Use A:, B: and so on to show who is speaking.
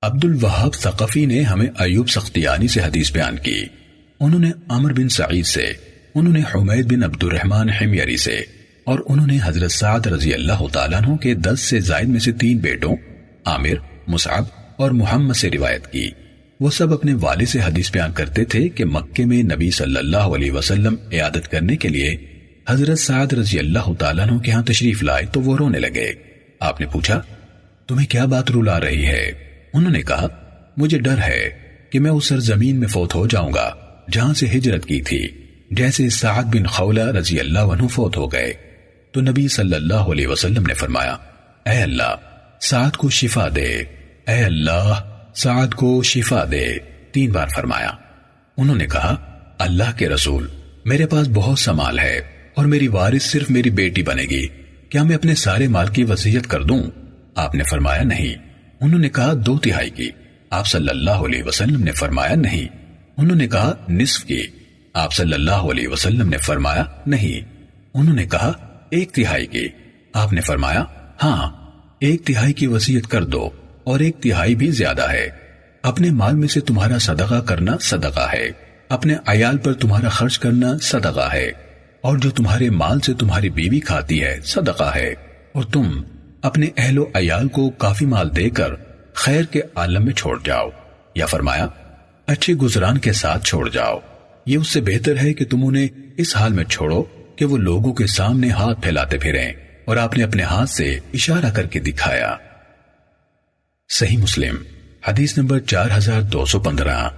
A: عبد الوہاب ثقفی نے ہمیں ایوب سختیانی سے حدیث بیان کی، انہوں نے عمر بن سعید سے، انہوں نے حمید بن عبد الرحمن حمیری سے، اور انہوں نے حضرت سعد رضی اللہ تعالیٰ عنہ کے 10 سے زائد میں سے 3 بیٹوں عامر، مصعب اور محمد سے روایت کی۔ وہ سب اپنے والد سے حدیث بیان کرتے تھے کہ مکے میں نبی صلی اللہ علیہ وسلم عیادت کرنے کے لیے حضرت سعد رضی اللہ تعالیٰ عنہ کے ہاں تشریف لائے تو وہ رونے لگے۔ آپ نے پوچھا تمہیں کیا بات رلا رہی ہے؟ انہوں نے کہا مجھے ڈر ہے کہ میں اس سرزمین میں فوت ہو جاؤں گا جہاں سے ہجرت کی تھی، جیسے سعد بن خولہ رضی اللہ عنہ فوت ہو گئے۔ تو نبی صلی اللہ علیہ وسلم نے فرمایا اے اللہ سعد کو شفا دے، اے اللہ سعد کو شفا دے، 3 بار فرمایا۔ انہوں نے کہا اللہ کے رسول، میرے پاس بہت سا مال ہے اور میری وارث صرف میری بیٹی بنے گی، کیا میں اپنے سارے مال کی وصیت کر دوں؟ آپ نے فرمایا نہیں۔ انہوں نے کہا 2/3 کی۔ آپ صلی اللہ علیہ وسلم نے فرمایا نہیں۔ انہوں نے کہا نصف کی۔ آپ صلی اللہ علیہ وسلم نے فرمایا نہیں۔ انہوں نے کہا 1/3 کی۔ آپ نے فرمایا ہاں 1/3 کی وصیت کر دو، اور 1/3 بھی زیادہ ہے۔ اپنے مال میں سے تمہارا صدقہ کرنا صدقہ ہے، اپنے عیال پر تمہارا خرچ کرنا صدقہ ہے، اور جو تمہارے مال سے تمہاری بیوی کھاتی ہے صدقہ ہے، اور تم اپنے اہل و عیال کو کافی مال دے کر خیر کے عالم میں چھوڑ جاؤ، یا فرمایا اچھے گزران کے ساتھ چھوڑ جاؤ۔ یہ اس سے بہتر ہے کہ تم انہیں اس حال میں چھوڑو کہ وہ لوگوں کے سامنے ہاتھ پھیلاتے پھریں، اور آپ نے اپنے ہاتھ سے اشارہ کر کے دکھایا۔ صحیح مسلم حدیث نمبر 4215۔